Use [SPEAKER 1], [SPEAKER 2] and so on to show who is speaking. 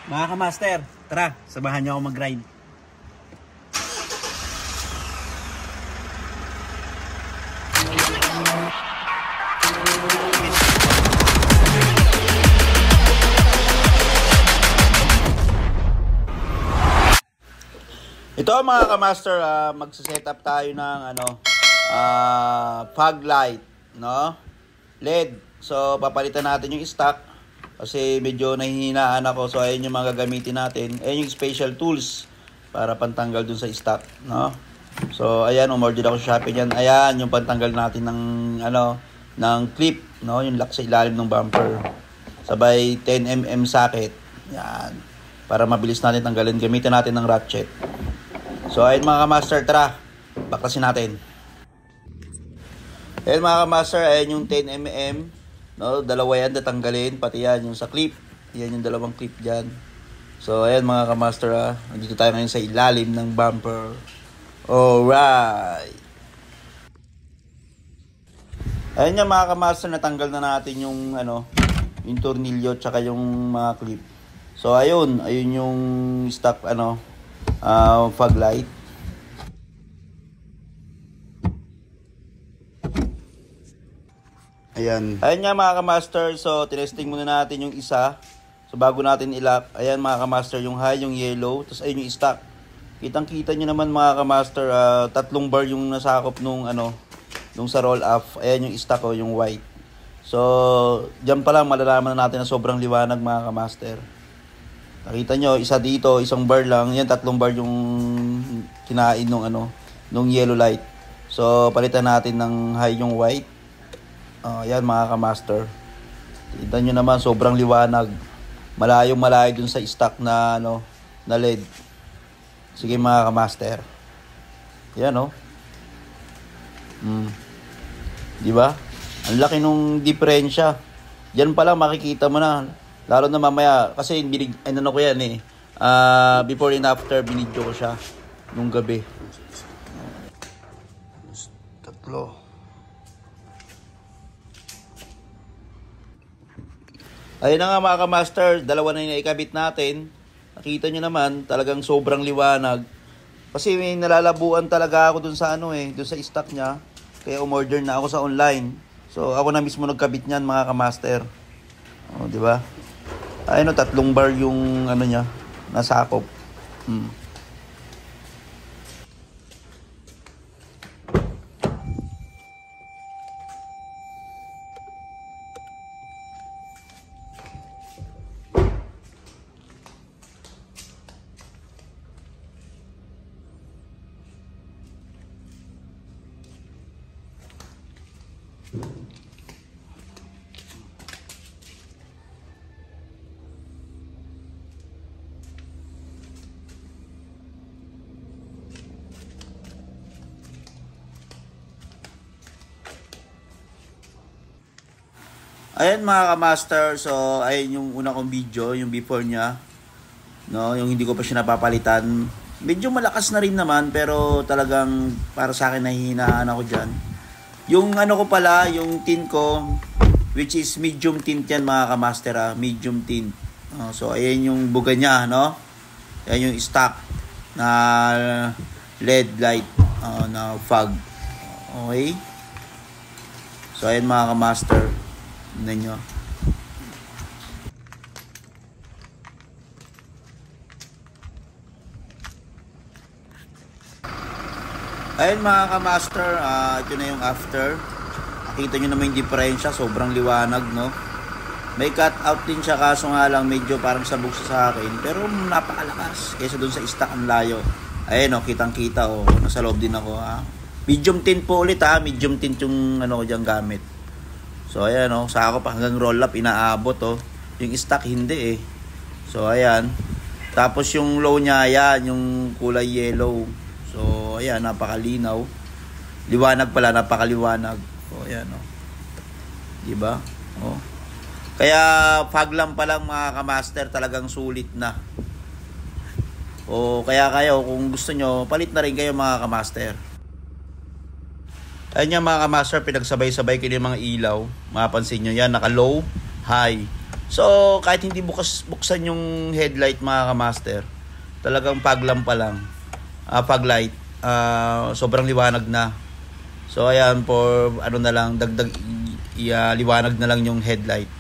[SPEAKER 1] Mga ka-master, tara, samahan niyo ako mag-grind. Ito mga ka-master, magsa-setup tayo ng fog light, no? LED. So papalitan natin yung stock kasi medyo nahihinaan ako. So ayun yung mga gagamitin natin. Ayun yung special tools para pantanggal dun sa stock, no? So ayan, umorder ako sa Shopee niyan. Ayan yung pantanggal natin ng ng clip, no? Yung lock sa ilalim ng bumper. Sabay 10mm socket. Yan. Para mabilis natin tanggalin, gamitin natin ng ratchet. So ayun mga ka-master, tara, baklasin natin. Ayun mga ka-master, ayun yung 10mm, no? Dalawa yan tatanggalin, pati yan yung sa clip. Yan yung dalawang clip dyan. So ayun mga ka-master, nandito tayo ngayon sa ilalim ng bumper. Alright. Ayun yung mga ka-master, natanggal na natin yung yung tornilyo tsaka yung mga clip. So ayun yung stock fog light. Ayan nga mga ka-master. So tinesting muna natin yung isa. So bago natin i-lock, ayan mga ka-master, yung high, yung yellow, tapos ayun yung stock. Kitang-kita nyo naman mga ka-master, tatlong bar yung nasakop nung nung sa roll off. Ayan yung stock yung white. So diyan pa lang malalaman na natin na sobrang liwanag mga ka-master. Nakita nyo, isa dito, isang bar lang. Yan, tatlong bar yung kinain nung yellow light. So, palitan natin ng high yung white. Yan mga ka-master. Kita nyo naman, sobrang liwanag. Malayo dun sa stock na, na LED. Sige mga ka-master. Yan, Diba? Ang laki nung diferensya. Diyan pa lang makikita mo na. Lalo na mamaya, kasi ko yan before and after, binidyo ko siya nung gabi. Tatlo. Ayun na nga mga ka-master, dalawa na yung naikabit natin. Nakita nyo naman, talagang sobrang liwanag. Kasi may nalalabuan talaga ako dun sa dun sa stock niya. Kaya umorder na ako sa online. So ako na mismo nagkabit niyan mga ka-master. Di ba? Ayun, tatlong bar yung niya, nasakop. Ayan mga ka-master, so ayun yung una kong video, yung before niya, yung hindi ko pa siya napapalitan. Medyo malakas na rin naman, pero talagang para sa akin nahihinaan ako dyan. Yung ko pala, yung tint ko, which is medium tint yan mga ka-master, medium tint. So ayan yung buga niya, ayan yung stock na LED light na fog. Okay? So ayan mga ka-master. Tignan nyo. Ayun mga ka-master, ito na yung after. Nakita nyo naman yung diferensya, sobrang liwanag, May cut out din siya, kaso nga lang medyo parang sabog sa akin. Pero napakalakas kaysa dun sa stock ang layo. Ayun kitang kita nasa loob din ako Medium tint po ulit medium tint yung ko dyan gamit. So ayan sakop hanggang roll up inaabot Yung stock hindi So ayan. Tapos yung low niya ayan, yung kulay yellow. So ayan, napakalinaw. Liwanag pala, napakaliwanag. So ayan Diba? Kaya fog lamp pa lang mga ka-master, talagang sulit na. Kaya kayo kung gusto nyo, palit na rin kayo mga ka-master. Ayun nga mga ka-master, pinagsabay-sabay ko yung mga ilaw. Mapapansin nyo yan, naka-low, high. So, kahit hindi buksan yung headlight mga kamaster, talagang paglamp pa lang, paglight, sobrang liwanag na. So, ayan, for ano na lang, dagdag liwanag na lang yung headlight.